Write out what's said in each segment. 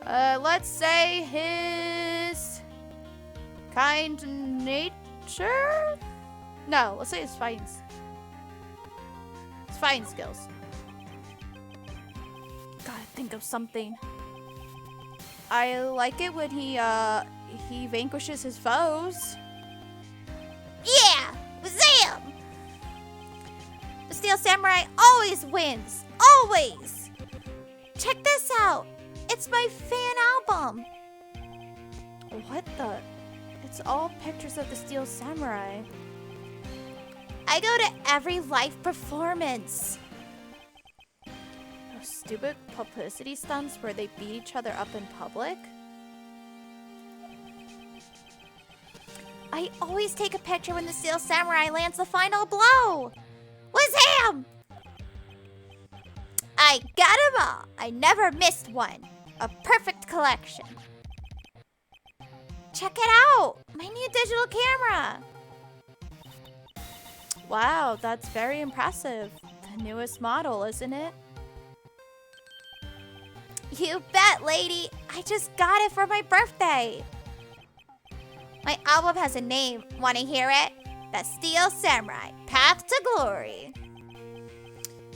Let's say his kind nature? No, let's say his fighting skills. Gotta think of something. I like it when he vanquishes his foes. Yeah! Zam! The Steel Samurai always wins! Always! Check this out! It's my fan album! What the? It's all pictures of the Steel Samurai. I go to every live performance. Those stupid publicity stunts where they beat each other up in public? I always take a picture when the Steel Samurai lands the final blow! Wazam! I got 'em all! I never missed one. A perfect collection. Check it out! My new digital camera! Wow, that's very impressive. The newest model, isn't it? You bet, lady! I just got it for my birthday! My album has a name. Wanna hear it? The Steel Samurai, Path to Glory.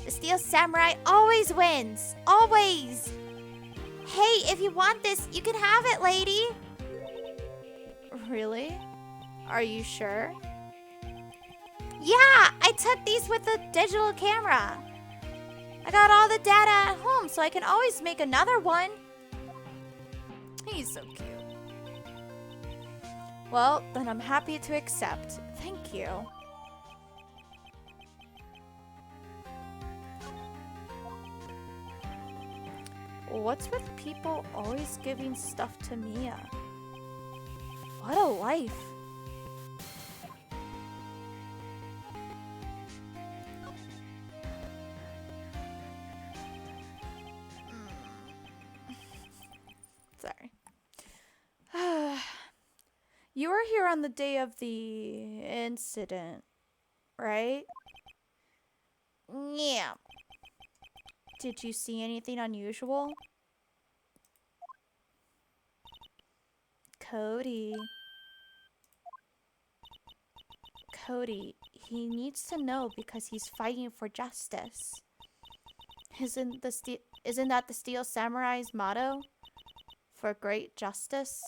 The Steel Samurai always wins. Always! Hey, if you want this, you can have it, lady! Really? Are you sure? Yeah, I took these with the digital camera. I got all the data at home, so I can always make another one. He's so cute. Well, then I'm happy to accept. Thank you. What's with people always giving stuff to Mia? What a life. Sorry. You were here on the day of the incident, right? Yeah. Did you see anything unusual? Cody. Cody, he needs to know because he's fighting for justice. Isn't that the Steel Samurai's motto? For great justice?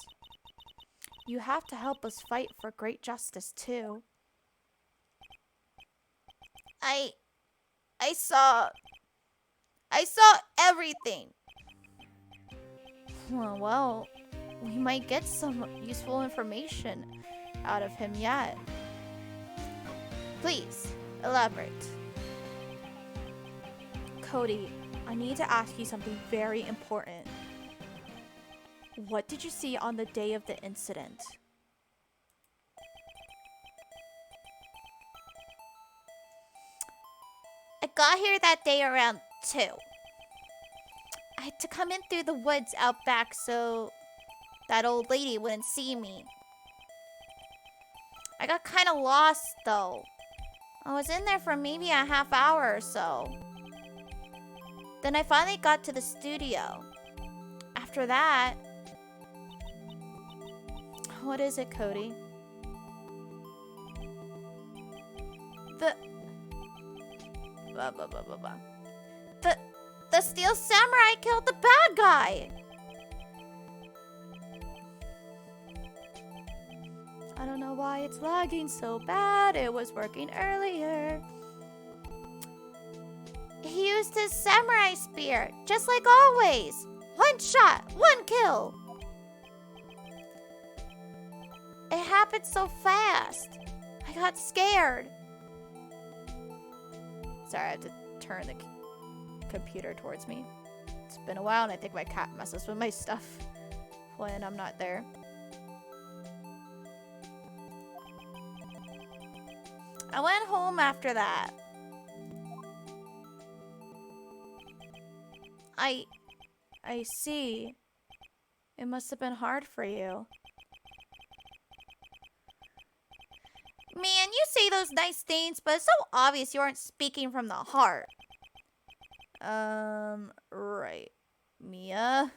You have to help us fight for great justice too. I saw everything. Well, we might get some useful information out of him yet. Please, elaborate. Cody, I need to ask you something very important. What did you see on the day of the incident? I got here that day around 2. I had to come in through the woods out back so that old lady wouldn't see me. I got kind of lost though. I was in there for maybe a half hour or so. Then I finally got to the studio. After that... What is it, Cody? The Steel Samurai killed the bad guy! I don't know why it's lagging so bad. It was working earlier. He used his samurai spear, just like always. 1 shot, 1 kill. It happened so fast. I got scared. Sorry, I have to turn the computer towards me. It's been a while and I think my cat messes with my stuff when I'm not there. I went home after that. I see. It must have been hard for you. Man, you say those nice things, but it's so obvious you aren't speaking from the heart. Right. Mia?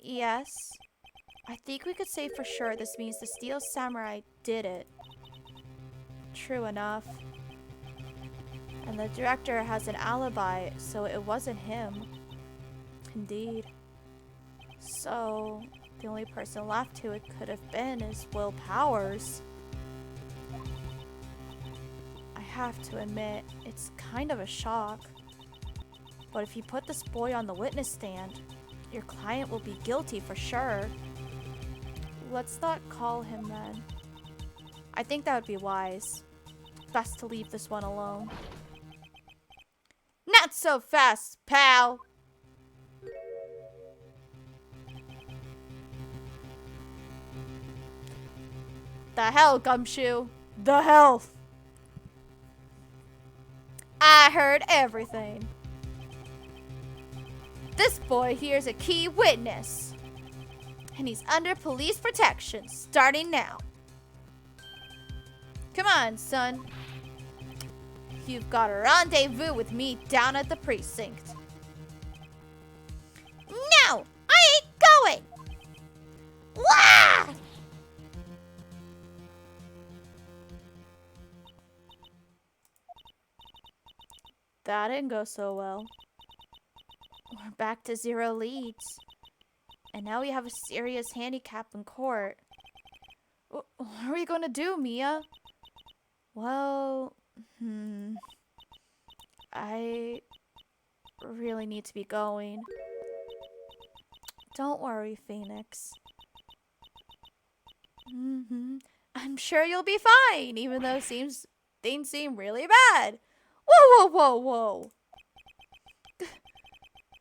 Yes. I think we could say for sure this means the Steel Samurai did it. True enough. And the director has an alibi, so it wasn't him. Indeed. So, the only person left who it could have been is Will Powers. I have to admit, it's kind of a shock. But if you put this boy on the witness stand, your client will be guilty for sure. Let's not call him then. I think that would be wise. Best to leave this one alone. Not so fast, pal! The hell, Gumshoe? The hell? I heard everything. This boy here's a key witness. And he's under police protection, starting now. Come on, son. You've got a rendezvous with me down at the precinct. No, I ain't going. Wah! That didn't go so well. We're back to 0 leads. And now we have a serious handicap in court. What are we gonna do, Mia? Well, I really need to be going. Don't worry, Phoenix. I'm sure you'll be fine, even though things seem really bad. Whoa, whoa, whoa, whoa.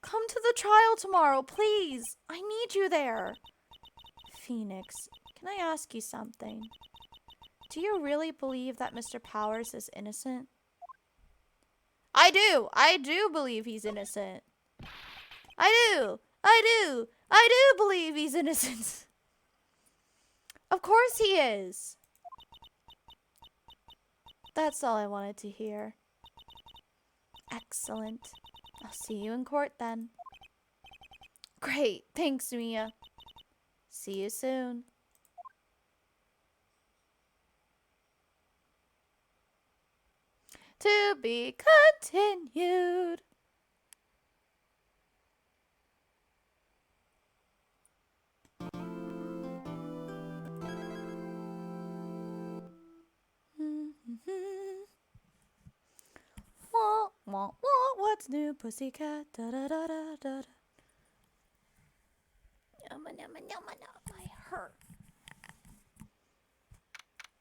Come to the trial tomorrow, please. I need you there. Phoenix, can I ask you something? Do you really believe that Mr. Powers is innocent? I do. I do believe he's innocent. I do believe he's innocent. Of course he is. That's all I wanted to hear. Excellent. I'll see you in court then. Great. Thanks, Mia. See you soon. To be continued. What's new, pussycat? Da da da da da. Yumma yumma yumma yumma. My hurt.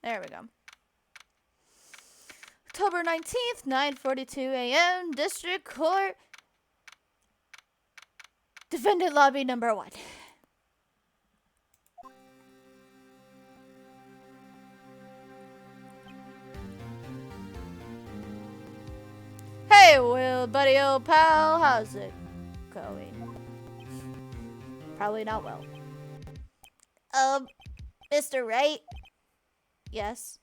There we go. October 19th, 9:42 a.m. District Court. Defendant lobby number 1. Hey, Will, buddy, old pal, how's it going? Probably not well. Mr. Wright? Yes?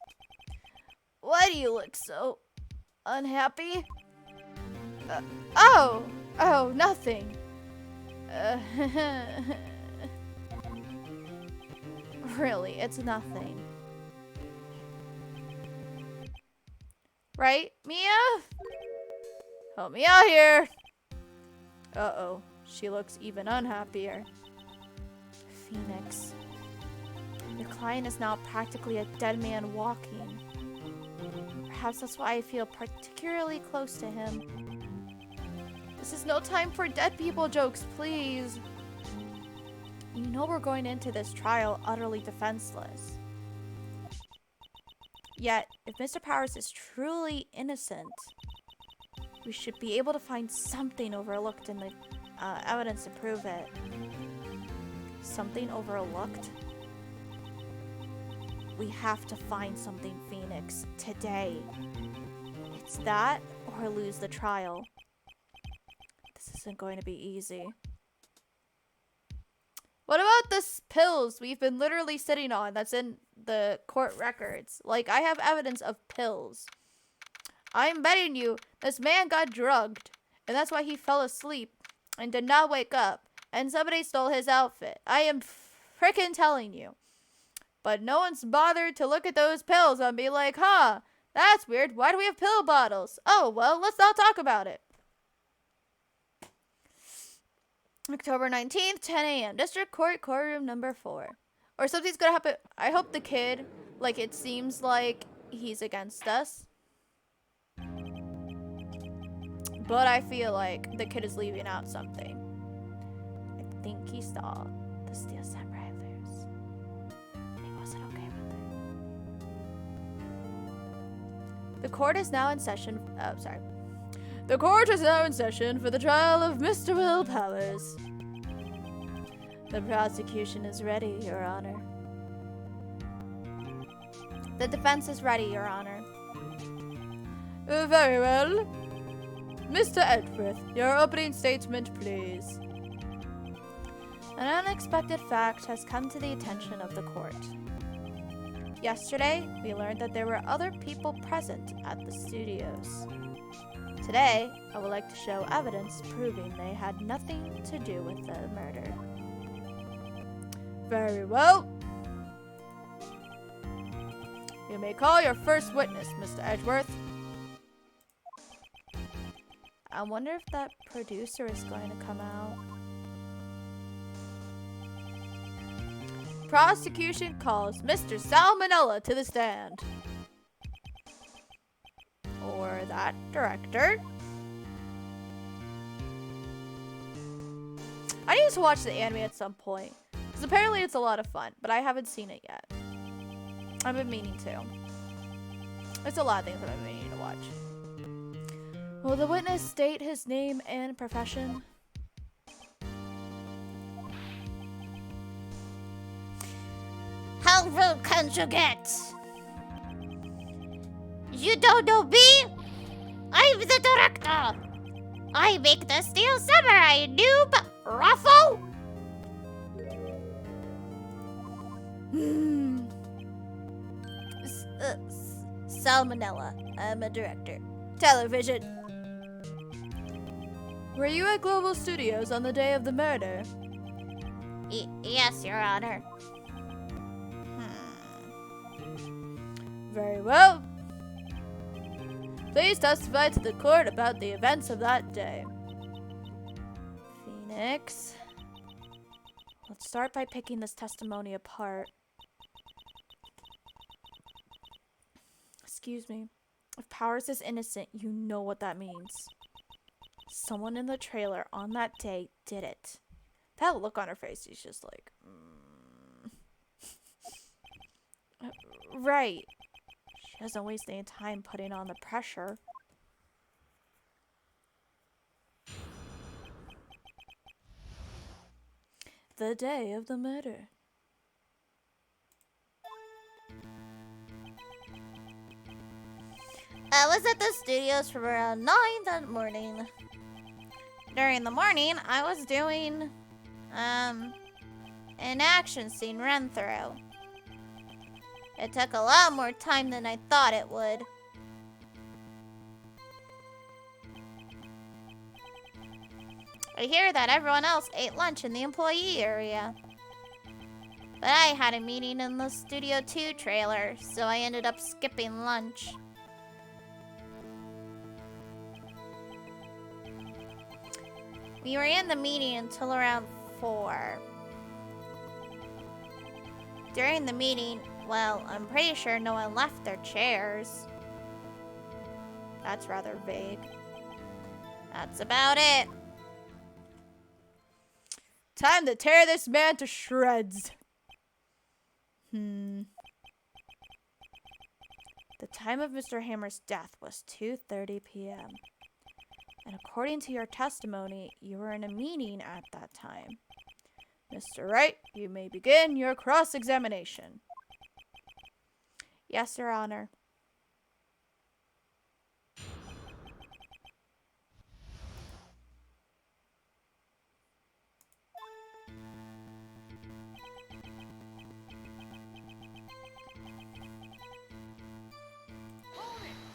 Why do you look so unhappy? Oh, nothing. Really, it's nothing. Right, Mia? Help me out here. Uh-oh, she looks even unhappier. Phoenix. Your client is now practically a dead man walking. Perhaps that's why I feel particularly close to him. This is no time for dead people jokes, please. You know we're going into this trial utterly defenseless. Yet, if Mr. Powers is truly innocent, we should be able to find something overlooked in the evidence to prove it. Something overlooked? We have to find something, Phoenix, today. It's that or lose the trial. This isn't going to be easy. What about the pills we've been literally sitting on that's in the court records? Like, I have evidence of pills. I'm betting you this man got drugged, and that's why he fell asleep and did not wake up. and somebody stole his outfit. I am frickin' telling you. But no one's bothered to look at those pills and be like, huh, that's weird. Why do we have pill bottles? Oh, well, let's not talk about it. October 19th, 10 a.m. District Court, courtroom number 4. Or something's gonna happen. I hope the kid, like, it seems like he's against us. But I feel like the kid is leaving out something. I think he saw the Steel Samurai lose. And he wasn't okay with it. The court is now in session. Oh, sorry. The court is now in session for the trial of Mr. Will Powers. The prosecution is ready, Your Honor. The defense is ready, Your Honor. Very well. Mr. Edgeworth, your opening statement, please. An unexpected fact has come to the attention of the court. Yesterday, we learned that there were other people present at the studios. Today, I would like to show evidence proving they had nothing to do with the murder. Very well. You may call your first witness, Mr. Edgeworth. I wonder if that producer is going to come out. Prosecution calls Mr. Sal Manella to the stand. Or that director. I need to watch the anime at some point. Because apparently it's a lot of fun, but I haven't seen it yet. I've been meaning to. There's a lot of things I've been meaning to watch. Will the witness state his name and profession? How rude can you get? You don't know me? I'm the director. I make the Steel Samurai, noob. Ruffle? Sal Manella. I'm a director. Television. Were you at Global Studios on the day of the murder? Yes, Your Honor. Very well. Please testify to the court about the events of that day. Phoenix. Let's start by picking this testimony apart. Excuse me. If Powers is innocent, you know what that means. Someone in the trailer on that day did it. That look on her face, she's just like, Right. She doesn't waste any time putting on the pressure. The day of the murder. I was at the studios from around 9 that morning. During the morning, I was doing, an action scene run through. It took a lot more time than I thought it would. I hear that everyone else ate lunch in the employee area. But I had a meeting in the Studio 2 trailer, so I ended up skipping lunch. We were in the meeting until around 4. During the meeting, well, I'm pretty sure no one left their chairs. That's rather vague. That's about it. Time to tear this man to shreds. The time of Mr. Hammer's death was 2:30 p.m. And according to your testimony, you were in a meeting at that time. Mr. Wright, you may begin your cross-examination. Yes, Your Honor.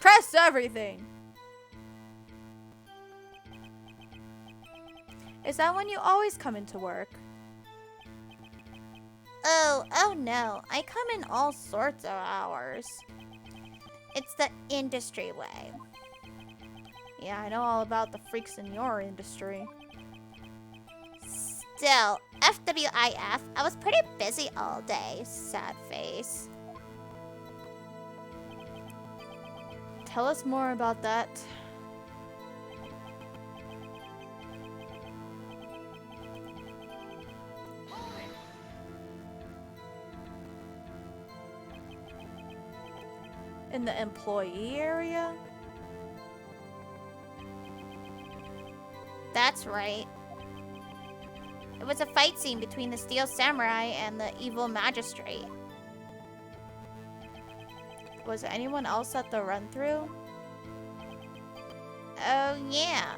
Press everything. Is that when you always come into work? Oh no. I come in all sorts of hours. It's the industry way. Yeah, I know all about the freaks in your industry. Still, FWIF, I was pretty busy all day. Sad face. Tell us more about that. In the employee area? That's right. It was a fight scene between the Steel Samurai and the evil magistrate. Was anyone else at the run-through? Oh, yeah.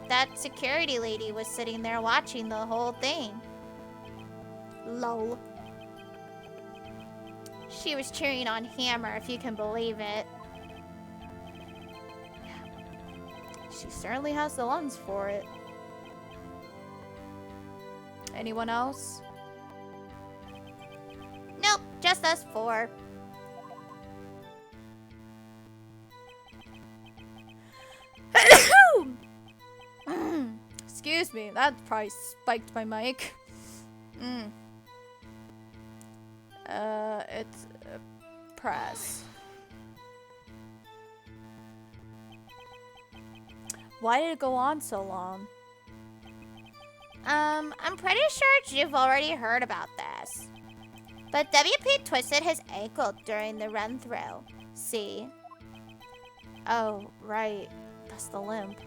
That security lady was sitting there watching the whole thing. Lol. She was cheering on Hammer, if you can believe it. She certainly has the lungs for it. Anyone else? Nope, just us four. Excuse me, that probably spiked my mic. It's press. Why did it go on so long? I'm pretty sure you've already heard about this. But WP twisted his ankle during the run-through. See? Oh, right. That's the limp.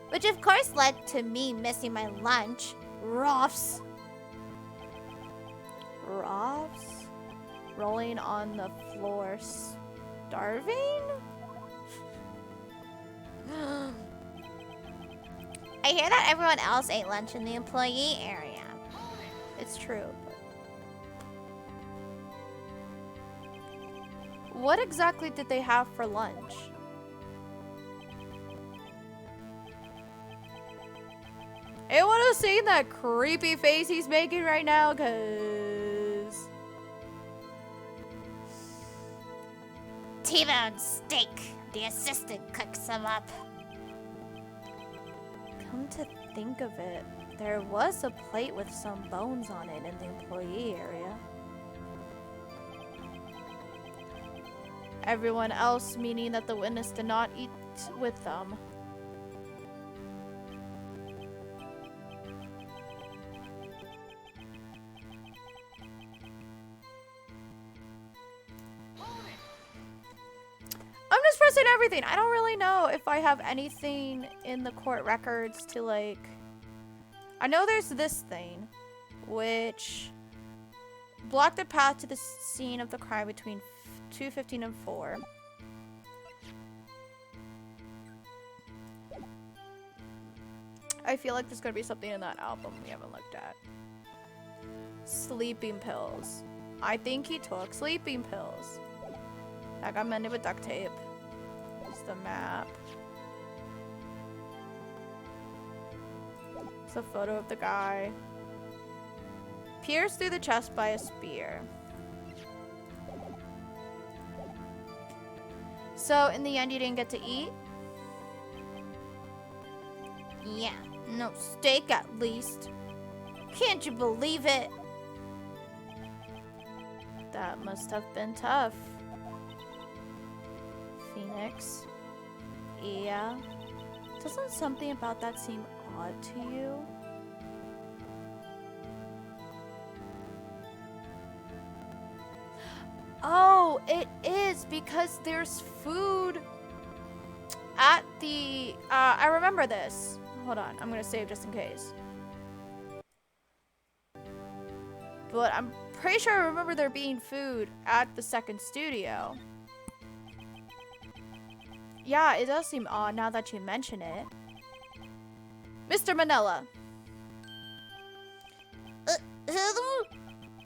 Which of course led to me missing my lunch. Ruffs. Robs? Rolling on the floor, starving? I hear that everyone else ate lunch in the employee area. It's true. What exactly did they have for lunch? Anyone else seeing that creepy face he's making right now? Cause T-bone steak. The assistant cooks them up. come to think of it, there was a plate with some bones on it in the employee area. Everyone else, meaning that the witness did not eat with them. I'm just pressing everything. I don't really know if I have anything in the court records to like... I know there's this thing, which blocked the path to the scene of the crime between 2:15 and 4. I feel like there's gonna be something in that album we haven't looked at. Sleeping pills. I think he took sleeping pills. That got mended with duct tape. It's the map. It's a photo of the guy. Pierced through the chest by a spear. So, in the end, you didn't get to eat? Yeah, no steak at least. Can't you believe it? That must have been tough. Phoenix. Yeah. Doesn't something about that seem odd to you? Oh, it is because there's food at the... I remember this. Hold on, I'm gonna save just in case. But I'm pretty sure I remember there being food at the second studio. Yeah, it does seem odd now that you mention it. Mr. Manella.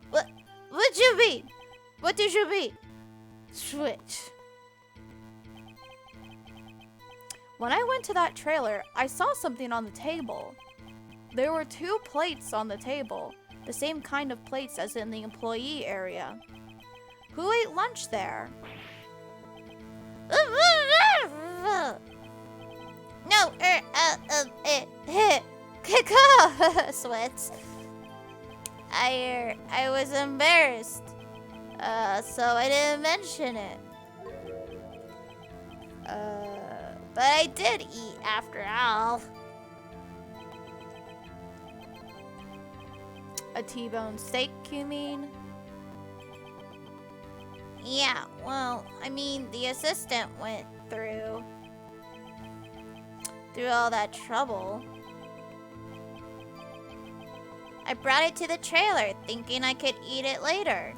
What you mean? What did you mean? Switch. When I went to that trailer, I saw something on the table. There were 2 plates on the table, the same kind of plates as in the employee area. Who ate lunch there? No, Sweats. I was embarrassed. So I didn't mention it. But I did eat after all. A T-bone steak, you mean? Yeah, well, I mean, the assistant went through all that trouble. I brought it to the trailer, thinking I could eat it later.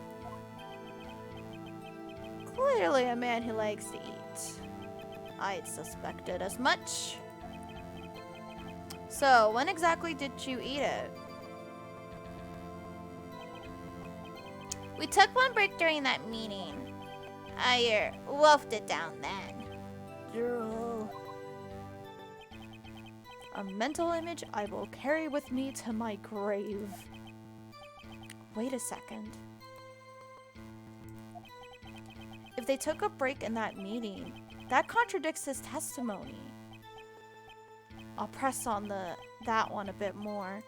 Clearly a man who likes to eat. I'd suspected as much. So, when exactly did you eat it? We took one break during that meeting. I wolfed it down then. Drool. A mental image I will carry with me to my grave. Wait a second. If they took a break in that meeting, that contradicts his testimony. I'll press on that one a bit more.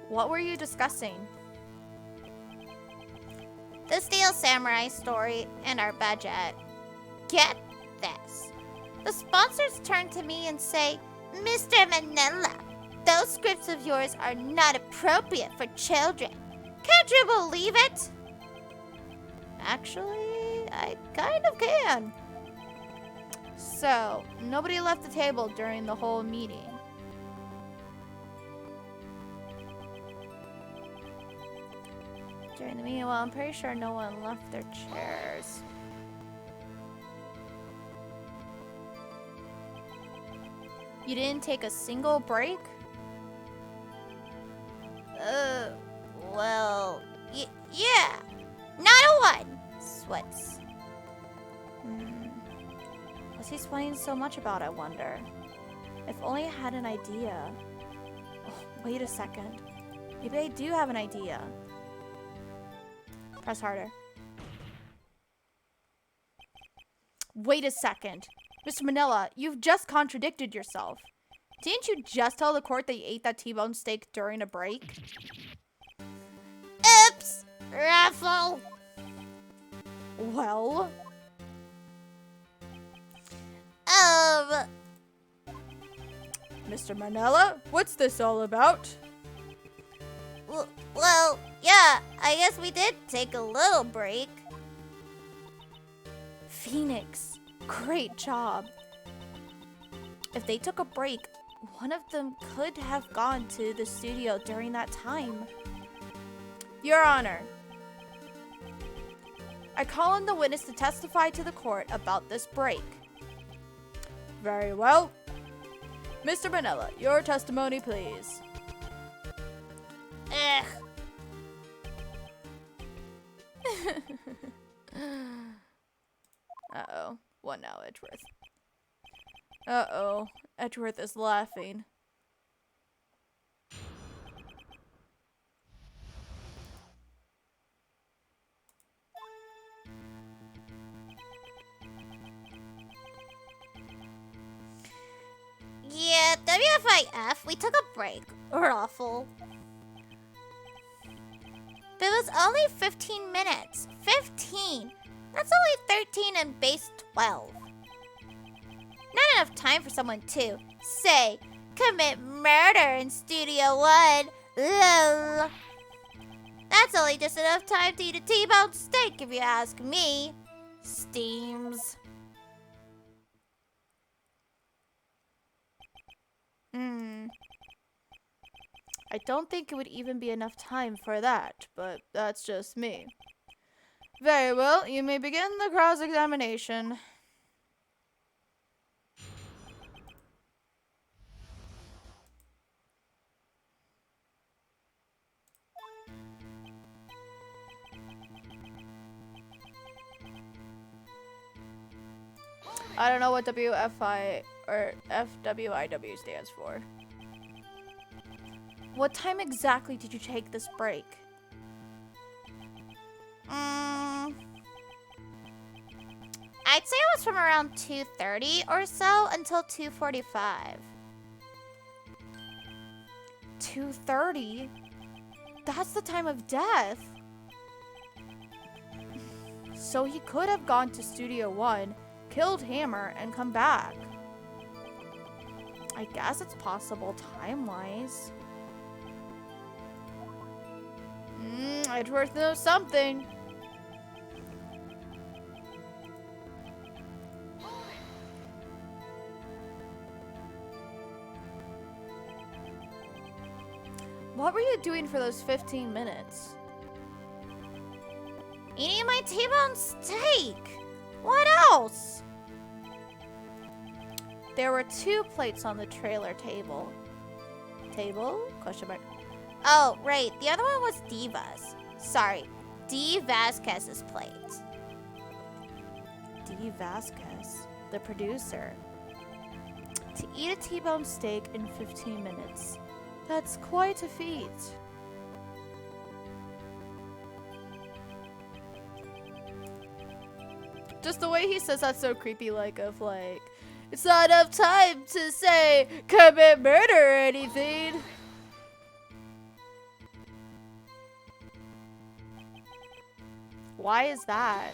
What were you discussing? The Steel Samurai story and our budget. Get this. The sponsors turn to me and say, Mr. Manella, those scripts of yours are not appropriate for children. Can't you believe it? Actually, I kind of can. So, nobody left the table during the whole meeting. During the meeting, well, I'm pretty sure no one left their chairs. You didn't take a single break? Well, yeah. Not a one. Sweats. What's he sweating so much about, I wonder? If only I had an idea. Oh, wait a second. Maybe I do have an idea. Press harder. Wait a second. Mr. Manella, you've just contradicted yourself. Didn't you just tell the court that you ate that T-bone steak during a break? Oops! Raffle! Well? Mr. Manella, what's this all about? Well, yeah, I guess we did take a little break. Phoenix, great job. If they took a break, one of them could have gone to the studio during that time. Your Honor, I call on the witness to testify to the court about this break. Very well. Mr. Manella, your testimony, please. Ugh. Uh-oh. What now, Edgeworth? Uh-oh. Edgeworth is laughing. Yeah, WFIF, we took a break. Awful. But it was only 15 minutes. 15! That's only 13 and base 12. Not enough time for someone to, say, commit murder in Studio 1. Lol. That's only just enough time to eat a T-bone steak if you ask me. Steams. I don't think it would even be enough time for that, but that's just me. Very well, you may begin the cross-examination. I don't know what WFI or FWIW stands for. What time exactly did you take this break? I'd say it was from around 2:30 or so until 2:45. 2:30? That's the time of death. So he could have gone to Studio 1, killed Hammer, and come back. I guess it's possible time-wise. Edgeworth knows something. What were you doing for those 15 minutes? Eating my T-bone steak. What else? There were 2 plates on the trailer table. Table? Question mark. Oh, right. The other one was Diva's. Sorry. D. Vasquez's plate. D. Vasquez, the producer. To eat a T-bone steak in 15 minutes. That's quite a feat. Just the way he says that's so creepy, like, it's not enough time to say commit murder or anything. Why is that?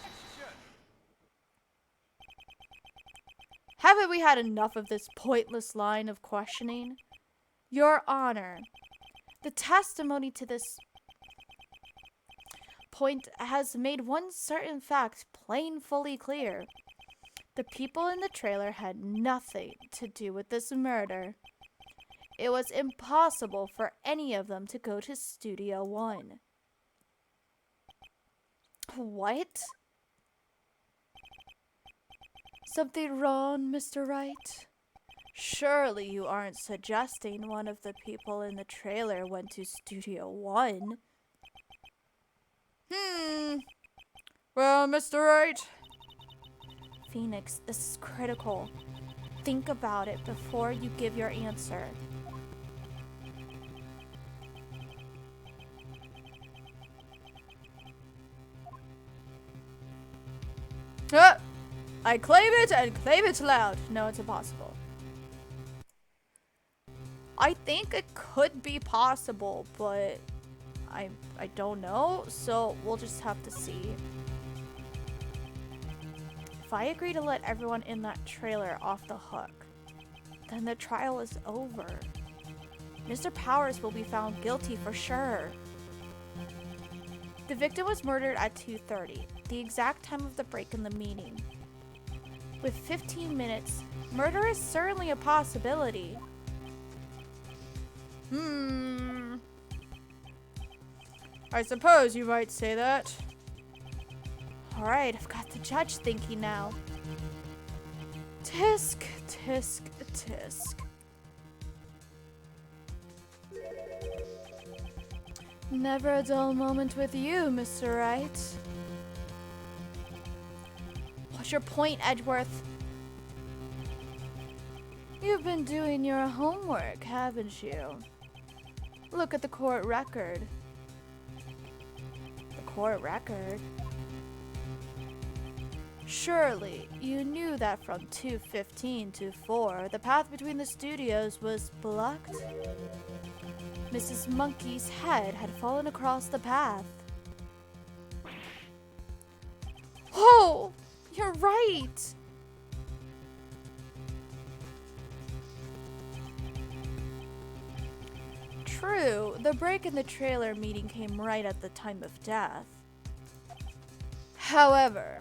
Haven't we had enough of this pointless line of questioning? Your Honor, the testimony to this point has made one certain fact plain fully clear. The people in the trailer had nothing to do with this murder. It was impossible for any of them to go to Studio 1. What? Something wrong, Mr. Wright? Surely you aren't suggesting one of the people in the trailer went to Studio 1? Well, Mr. Wright. Phoenix, this is critical. Think about it before you give your answer. I claim it and claim it loud. No, it's impossible. I think it could be possible, but I don't know, so we'll just have to see. If I agree to let everyone in that trailer off the hook, then the trial is over. Mr. Powers will be found guilty for sure. The victim was murdered at 2:30, the exact time of the break in the meeting. With 15 minutes, murder is certainly a possibility. I suppose you might say that. Alright, I've got the judge thinking now. Tisk, tisk, tisk. Never a dull moment with you, Mr. Wright. What's your point, Edgeworth? You've been doing your homework, haven't you? Look at the court record. The court record? Surely, you knew that from 2:15 to 4, the path between the studios was blocked? Mrs. Monkey's head had fallen across the path. Oh, you're right! True, the break in the trailer meeting came right at the time of death. However,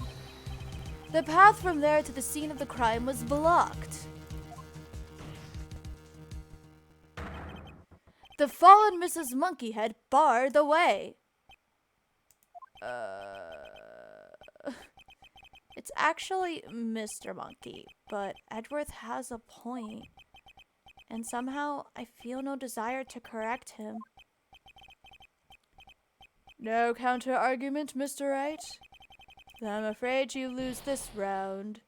the path from there to the scene of the crime was blocked. The fallen Mrs. Monkeyhead barred the way. It's actually Mr. Monkey, but Edgeworth has a point. And somehow, I feel no desire to correct him. No counter-argument, Mr. Wright? I'm afraid you lose this round.